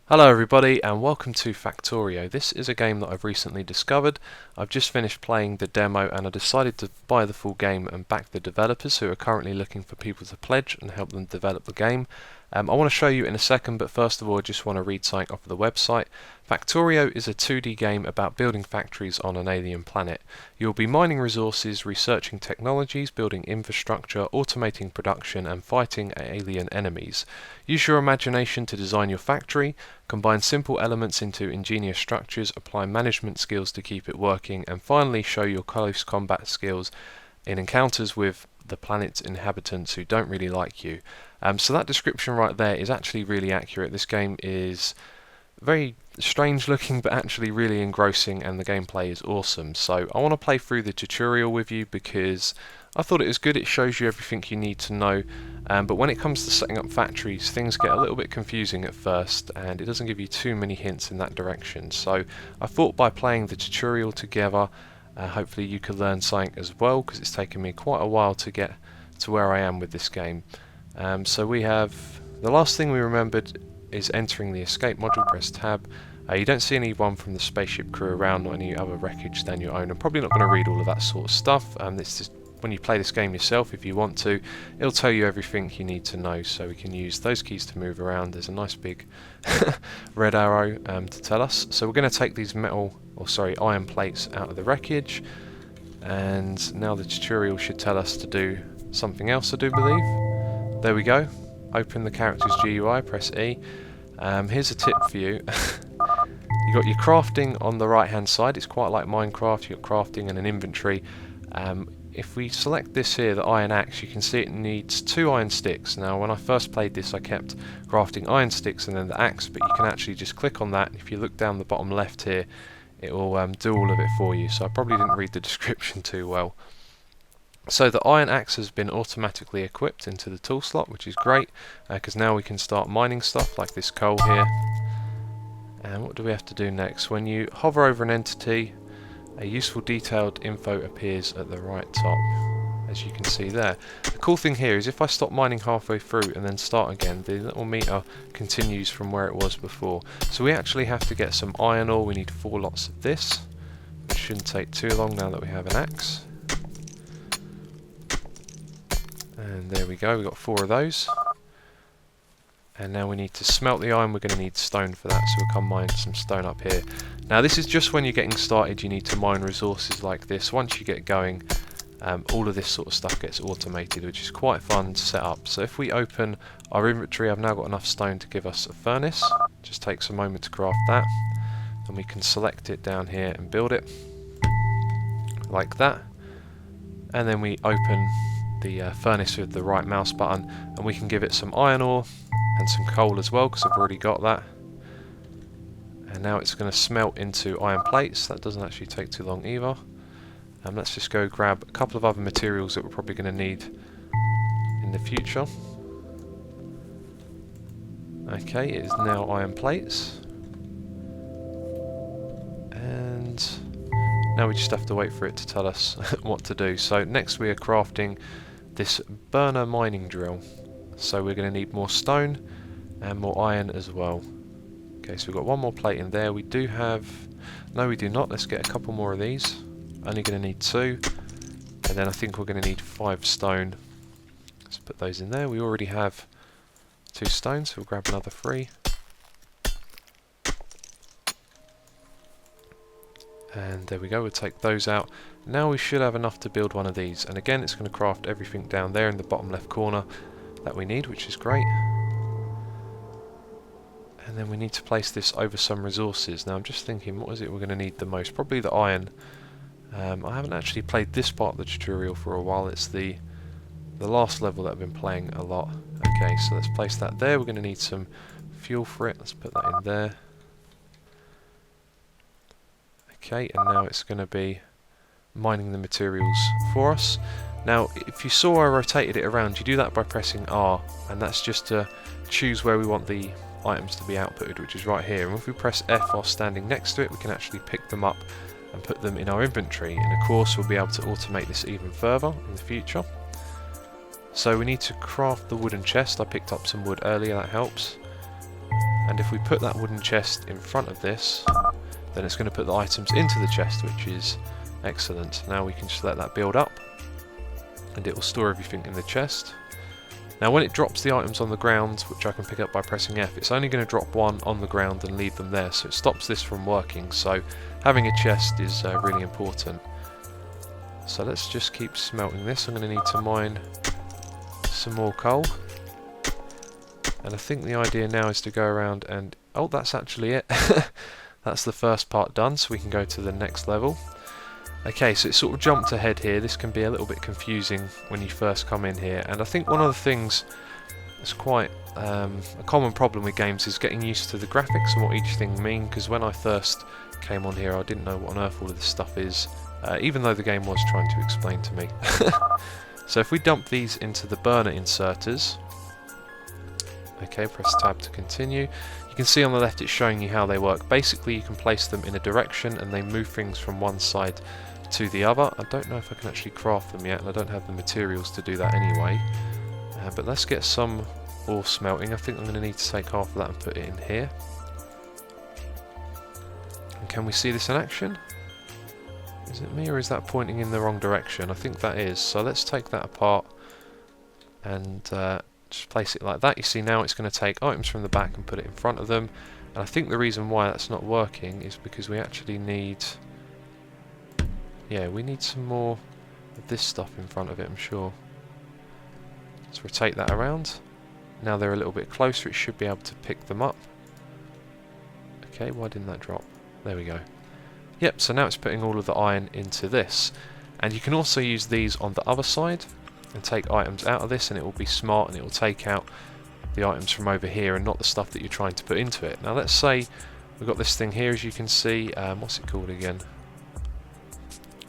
Hello everybody and welcome to Factorio. This is a game that I've recently discovered. I've just finished playing the demo and I decided to buy the full game and back the developers who are currently looking for people to pledge and help them develop the game. I want to show you in a second, but first of all I just want to read something off of the website. Factorio is a 2D game about building factories on an alien planet. You'll be mining resources, researching technologies, building infrastructure, automating production and fighting alien enemies. Use your imagination to design your factory, combine simple elements into ingenious structures, apply management skills to keep it working, and finally show your close combat skills in encounters with the planet's inhabitants who don't really like you. So that description right there is actually really accurate. This game is very strange looking but actually really engrossing, and the gameplay is awesome. So I want to play through the tutorial with you because I thought it was good. It shows you everything you need to know, but when it comes to setting up factories, things get a little bit confusing at first and it doesn't give you too many hints in that direction. So I thought by playing the tutorial together, hopefully you could learn something as well, because it's taken me quite a while to get to where I am with this game. So we have, the last thing we remembered is entering the escape module. Press tab. You don't see anyone from the spaceship crew around or any other wreckage than your own. I'm probably not going to read all of that sort of stuff. This is when you play this game yourself, if you want to, it'll tell you everything you need to know. So we can use those keys to move around. There's a nice big red arrow to tell us. So we're going to take these iron plates out of the wreckage, and now the tutorial should tell us to do something else, I do believe. There we go. Open the character's GUI, press E. Here's a tip for you. You've got your crafting on the right hand side. It's quite like Minecraft. You've got crafting and an inventory. If we select this here, the iron axe, you can see it needs 2 iron sticks. Now when I first played this I kept crafting iron sticks and then the axe, but you can actually just click on that. If you look down the bottom left here, it will do all of it for you. So I probably didn't read the description too well. So the iron axe has been automatically equipped into the tool slot, which is great, because now we can start mining stuff like this coal here. And what do we have to do next? When you hover over an entity, a useful detailed info appears at the right top, as you can see there. The cool thing here is if I stop mining halfway through and then start again, the little meter continues from where it was before. So we actually have to get some iron ore. We need 4 lots of this, which shouldn't take too long now that we have an axe. And there we go, we've got 4 of those. And now we need to smelt the iron. We're going to need stone for that, so we'll come mine some stone up here. Now this is just when you're getting started, you need to mine resources like this. Once you get going, all of this sort of stuff gets automated, which is quite fun to set up. So if we open our inventory, I've now got enough stone to give us a furnace. Just takes a moment to craft that. And we can select it down here and build it like that. And then we open the furnace with the right mouse button, and we can give it some iron ore and some coal as well, because I've already got that. And now it's going to smelt into iron plates. That doesn't actually take too long either. Let's just go grab a couple of other materials that we're probably going to need in the future. Okay, it is now iron plates. And now we just have to wait for it to tell us what to do. So next we are crafting this burner mining drill. So we're going to need more stone and more iron as well. Okay, so we've got 1 more plate in there. We do have... No, we do not. Let's get a couple more of these. Only going to need 2. And then I think we're going to need 5 stone. Let's put those in there. We already have 2 stones, so we'll grab another 3. And there we go, we'll take those out. Now we should have enough to build one of these. And again, it's going to craft everything down there in the bottom left corner that we need, which is great. And then we need to place this over some resources. Now I'm just thinking, what is it we're going to need the most? Probably the iron. I haven't actually played this part of the tutorial for a while. It's the last level that I've been playing a lot. Okay, so let's place that there. We're going to need some fuel for it. Let's put that in there. Okay, and now it's going to be mining the materials for us. Now, if you saw I rotated it around, you do that by pressing R, and that's just to choose where we want the items to be outputted, which is right here. And if we press F while standing next to it, we can actually pick them up and put them in our inventory. And of course, we'll be able to automate this even further in the future. So we need to craft the wooden chest. I picked up some wood earlier, that helps. And if we put that wooden chest in front of this, then it's going to put the items into the chest, which is excellent. Now we can just let that build up, and it will store everything in the chest. Now when it drops the items on the ground, which I can pick up by pressing F, it's only going to drop one on the ground and leave them there, so it stops this from working. So having a chest is really important. So let's just keep smelting this. I'm going to need to mine some more coal. And I think the idea now is to go around and... oh, that's actually it. That's the first part done, so we can go to the next level. Okay, so it sort of jumped ahead here. This can be a little bit confusing when you first come in here. And I think one of the things that's quite a common problem with games is getting used to the graphics and what each thing means. Because when I first came on here, I didn't know what on earth all of this stuff is, even though the game was trying to explain to me. So if we dump these into the burner inserters... okay, press tab to continue. You can see on the left it's showing you how they work. Basically you can place them in a direction and they move things from one side to the other. I don't know if I can actually craft them yet, and I don't have the materials to do that anyway. But let's get some ore smelting. I think I'm going to need to take half of that and put it in here. And can we see this in action? Is it me, or is that pointing in the wrong direction? I think that is. So let's take that apart and just place it like that. You see now it's going to take items from the back and put it in front of them. And I think the reason why that's not working is because we actually need... yeah, we need some more of this stuff in front of it, I'm sure. Let's rotate that around. Now they're a little bit closer, it should be able to pick them up. Okay, why didn't that drop? There we go. Yep, so now it's putting all of the iron into this. And you can also use these on the other side and take items out of this, and it will be smart and it will take out the items from over here and not the stuff that you're trying to put into it. Now let's say we've got this thing here, as you can see. What's it called again?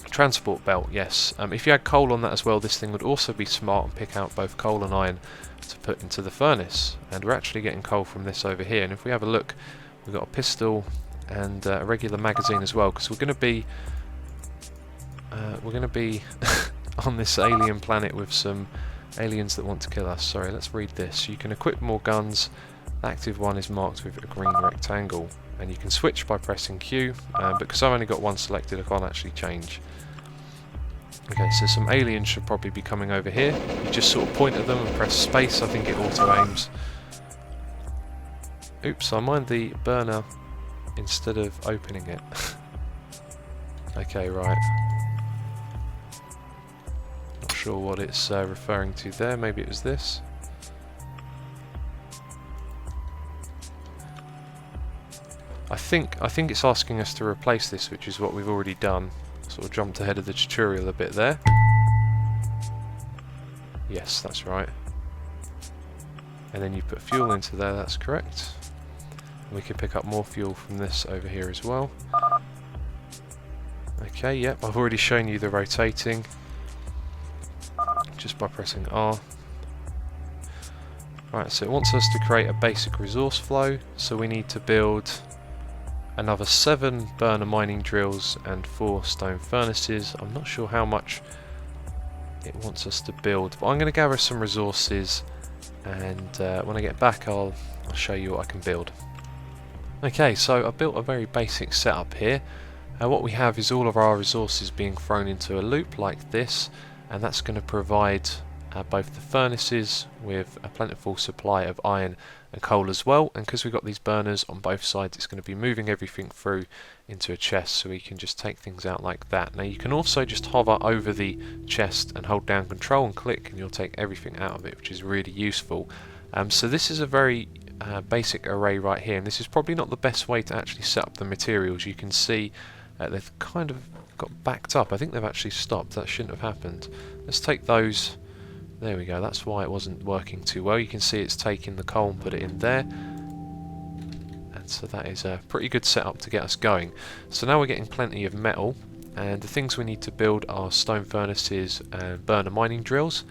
Transport belt, yes. If you had coal on that as well, this thing would also be smart and pick out both coal and iron to put into the furnace. And we're actually getting coal from this over here. And if we have a look, we've got a pistol and a regular magazine as well, because we're going to be on this alien planet with some aliens that want to kill us. Sorry, let's read this. You can equip more guns. The active one is marked with a green rectangle, and you can switch by pressing Q, but because I've only got one selected, I can't actually change. Okay, so some aliens should probably be coming over here. You just sort of point at them and press space. I think it auto-aims. Oops, I mined the burner instead of opening it. Okay, right. Not sure what it's referring to there. Maybe it was this. I think it's asking us to replace this, which is what we've already done. Sort of jumped ahead of the tutorial a bit there. Yes, that's right. And then you put fuel into there, that's correct. And we can pick up more fuel from this over here as well. Okay, yep, I've already shown you the rotating just by pressing R. Right, so it wants us to create a basic resource flow, so we need to build another 7 burner mining drills and 4 stone furnaces. I'm not sure how much it wants us to build, but I'm going to gather some resources, and when I get back I'll show you what I can build. Okay, so I built a very basic setup here. What we have is all of our resources being thrown into a loop like this, and that's going to provide both the furnaces with a plentiful supply of iron and coal as well, and because we've got these burners on both sides, it's going to be moving everything through into a chest, so we can just take things out like that. Now you can also just hover over the chest and hold down control and click, and you'll take everything out of it, which is really useful. So this is a very basic array right here, and this is probably not the best way to actually set up the materials. You can see they've kind of got backed up. I think they've actually stopped. That shouldn't have happened. Let's take those. There we go, that's why it wasn't working too well. You can see it's taking the coal and put it in there. And so that is a pretty good setup to get us going. So now we're getting plenty of metal, and the things we need to build are stone furnaces and burner mining drills.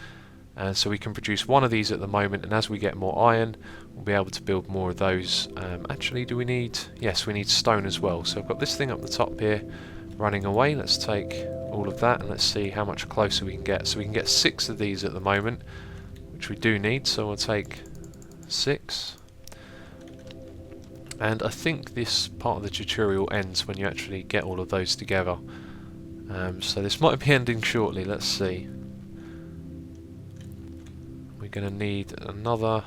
And so we can produce one of these at the moment, and as we get more iron, we'll be able to build more of those. Actually, do we need... yes, we need stone as well. So I've got this thing up the top here running away. Let's take all of that and let's see how much closer we can get. So we can get 6 of these at the moment, which we do need, so we'll take 6. And I think this part of the tutorial ends when you actually get all of those together. So this might be ending shortly, let's see. We're going to need another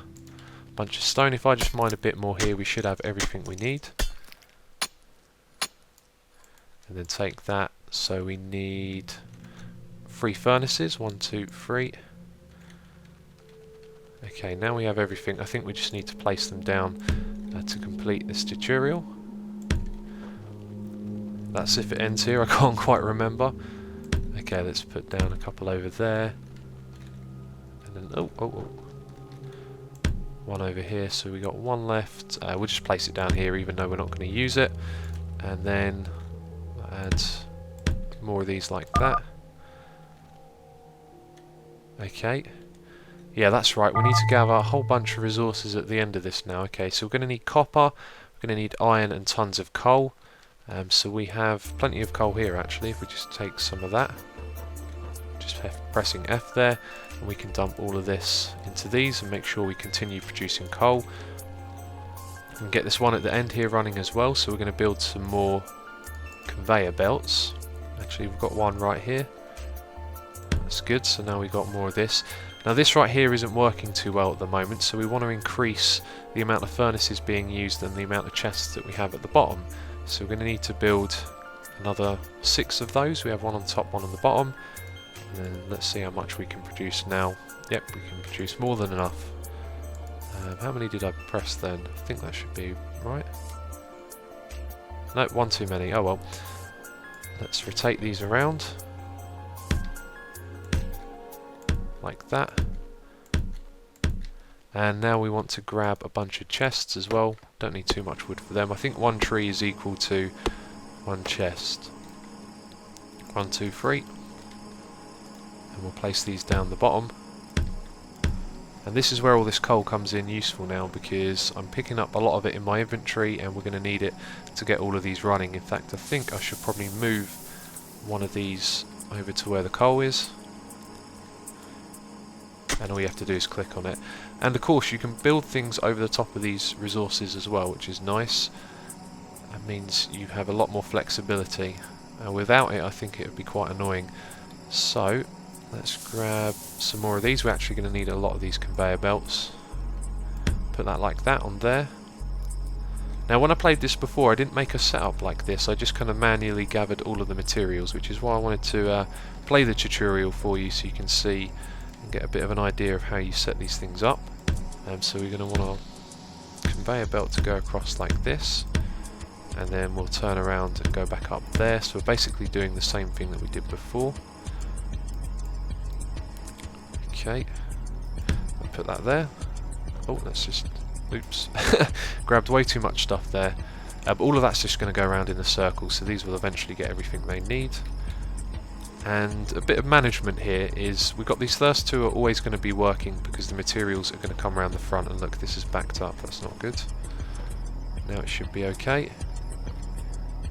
bunch of stone. If I just mine a bit more here, we should have everything we need. And then take that, so we need 3 furnaces, 1, 2, 3. Okay, now we have everything. I think we just need to place them down to complete this tutorial. That's if it ends here, I can't quite remember. Okay, let's put down a couple over there. And then, one over here, so we got 1 left. We'll just place it down here even though we're not going to use it. And then add more of these like that. Okay. Yeah, that's right, we need to gather a whole bunch of resources at the end of this now. Okay, so we're going to need copper, we're going to need iron and tons of coal. So we have plenty of coal here actually, if we just take some of that. Just pressing F there, and we can dump all of this into these and make sure we continue producing coal. And get this one at the end here running as well, so we're going to build some more conveyor belts. Actually, we've got one right here. That's good, so now we've got more of this. Now this right here isn't working too well at the moment, so we want to increase the amount of furnaces being used and the amount of chests that we have at the bottom. So we're going to need to build another 6 of those. We have one on top, one on the bottom. And then let's see how much we can produce now. Yep, we can produce more than enough. How many did I press then? I think that should be right. No, one too many. Oh well. Let's rotate these around. Like that. And now we want to grab a bunch of chests as well. Don't need too much wood for them. I think 1 tree is equal to 1 chest. 1, 2, 3. And we'll place these down the bottom. And this is where all this coal comes in useful now, because I'm picking up a lot of it in my inventory and we're going to need it to get all of these running. In fact, I think I should probably move one of these over to where the coal is. And all you have to do is click on it. And of course you can build things over the top of these resources as well, which is nice. That means you have a lot more flexibility. Without it I think it would be quite annoying. So let's grab some more of these. We're actually going to need a lot of these conveyor belts. Put that like that on there. Now when I played this before I didn't make a setup like this, I just kind of manually gathered all of the materials, which is why I wanted to play the tutorial for you so you can see and get a bit of an idea of how you set these things up. So we're going to want a conveyor belt to go across like this, and then we'll turn around and go back up there. So we're basically doing the same thing that we did before. Okay, I'll put that there. Oh, that's just, oops, grabbed way too much stuff there. But all of that's just going to go around in a circle, so these will eventually get everything they need. And a bit of management here is we've got these first 2 are always going to be working because the materials are going to come around the front, and look, this is backed up, that's not good. Now it should be okay.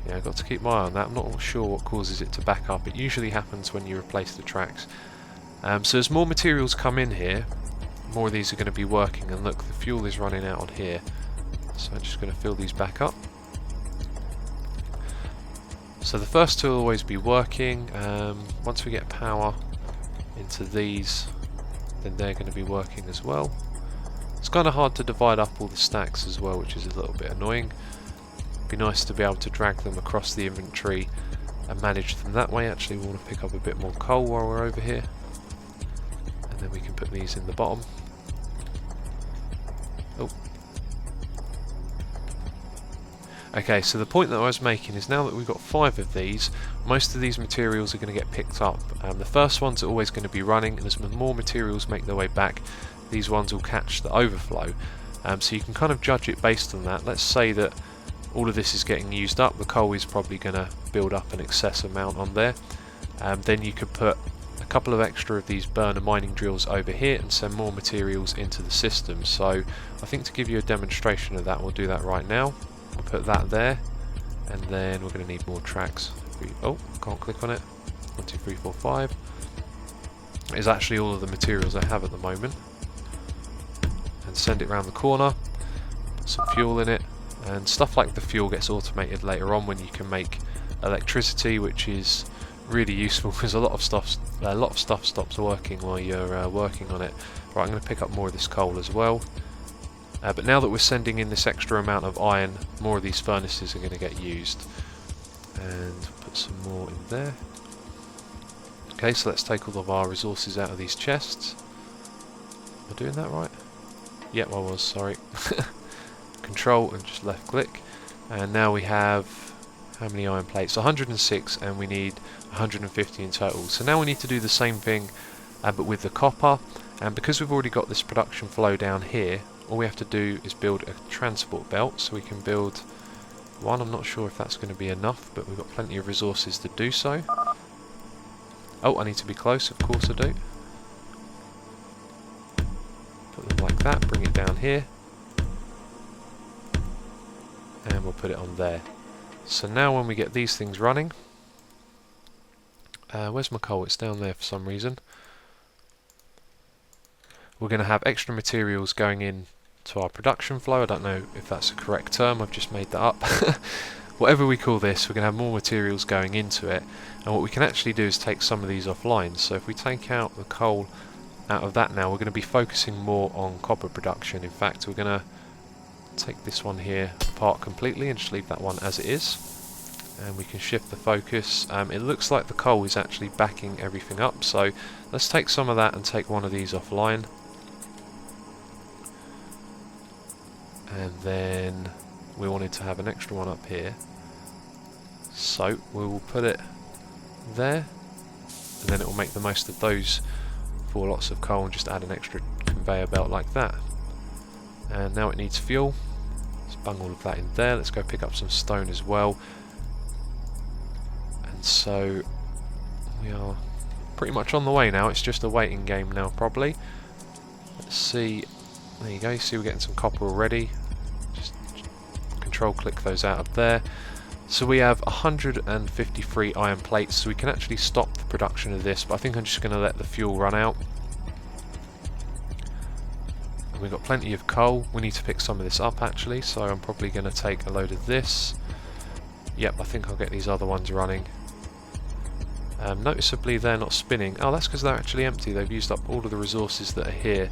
Yeah, I've got to keep my eye on that. I'm not sure what causes it to back up. It usually happens when you replace the tracks. So as more materials come in here, more of these are going to be working, and look, the fuel is running out on here. So I'm just going to fill these back up. So the first 2 will always be working. Once we get power into these, then they're going to be working as well. It's kind of hard to divide up all the stacks as well, which is a little bit annoying. It'd be nice to be able to drag them across the inventory and manage them that way. Actually, we want to pick up a bit more coal while we're over here. And then we can put these in the bottom. Oh. Okay, so the point that I was making is now that we've got 5 of these, most of these materials are going to get picked up. The first ones are always going to be running, and as more materials make their way back, these ones will catch the overflow. So you can kind of judge it based on that. Let's say that all of this is getting used up, the coal is probably going to build up an excess amount on there. Then you could put a couple of extra of these burner mining drills over here and send more materials into the system. So I think to give you a demonstration of that, we'll do that right now. We'll put that there, and then we're going to need more tracks. Oh, can't click on it. 1, 2, 3, 4, 5. Is actually all of the materials I have at the moment. And send it around the corner, put some fuel in it, and stuff like the fuel gets automated later on when you can make electricity, which is really useful because a lot of stuff stops working while you're working on it. Right, I'm going to pick up more of this coal as well. But now that we're sending in this extra amount of iron, more of these furnaces are going to get used. And put some more in there. Okay, so let's take all of our resources out of these chests. Am I doing that right? Yep, I was, sorry. Control and just left click. And now we have, how many iron plates? 106, and we need 150 in total. So now we need to do the same thing, but with the copper. And because we've already got this production flow down here, all we have to do is build a transport belt. So we can build one. I'm not sure if that's going to be enough, but we've got plenty of resources to do so. Oh, I need to be close, of course I do. Put them like that, bring it down here. And we'll put it on there. So now when we get these things running, where's my coal? It's down there for some reason. We're going to have extra materials going in to our production flow. I don't know if that's a correct term, I've just made that up. Whatever we call this, we're going to have more materials going into it. And what we can actually do is take some of these offline. So if we take out the coal out of that now, we're going to be focusing more on copper production. In fact, we're going to take this one here apart completely and just leave that one as it is. And we can shift the focus. It looks like the coal is actually backing everything up, so let's take some of that and take one of these offline. And then we wanted to have an extra one up here, so we will put it there, and then it will make the most of those 4 lots of coal and just add an extra conveyor belt like that. And now it needs fuel. Let's bung all of that in there. Let's go pick up some stone as well. And so we are pretty much on the way now. It's just a waiting game now probably. Let's see. There you go. You see we're getting some copper already. Just control click those out of there. So we have 153 iron plates, so we can actually stop the production of this, but I think I'm just going to let the fuel run out. And we've got plenty of coal. We need to pick some of this up actually, so I'm probably going to take a load of this. Yep, I think I'll get these other ones running. Noticeably they're not spinning. Oh, that's because they're actually empty. They've used up all of the resources that are here.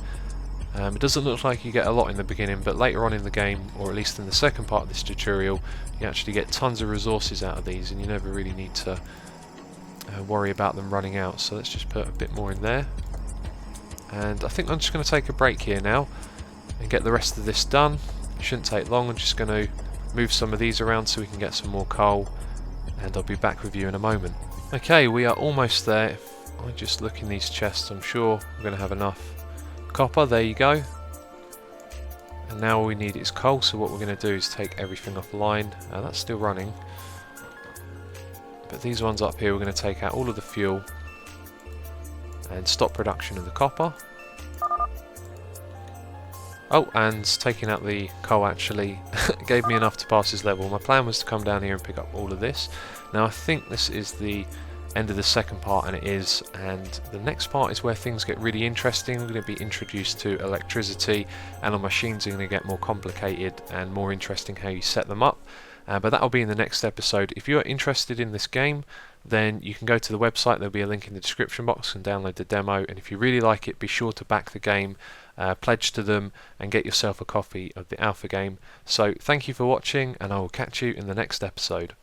It doesn't look like you get a lot in the beginning, but later on in the game, or at least in the second part of this tutorial, you actually get tons of resources out of these, and you never really need to worry about them running out. So let's just put a bit more in there. And I think I'm just going to take a break here now and get the rest of this done. It shouldn't take long. I'm just going to move some of these around so we can get some more coal, and I'll be back with you in a moment. Okay, we are almost there. If I just look in these chests, I'm sure we're going to have enough copper. There you go. And now all we need is coal, so what we're going to do is take everything offline. That's still running. But these ones up here, we're going to take out all of the fuel and stop production of the copper. Oh, and taking out the coal actually gave me enough to pass this level. My plan was to come down here and pick up all of this. Now I think this is the end of the second part, and it is, and the next part is where things get really interesting. We're going to be introduced to electricity, and our machines are going to get more complicated and more interesting how you set them up. But that'll be in the next episode. If you're interested in this game, then you can go to the website. There'll be a link in the description box and download the demo. And if you really like it, be sure to back the game, pledge to them, and get yourself a copy of the alpha game. So thank you for watching, and I will catch you in the next episode.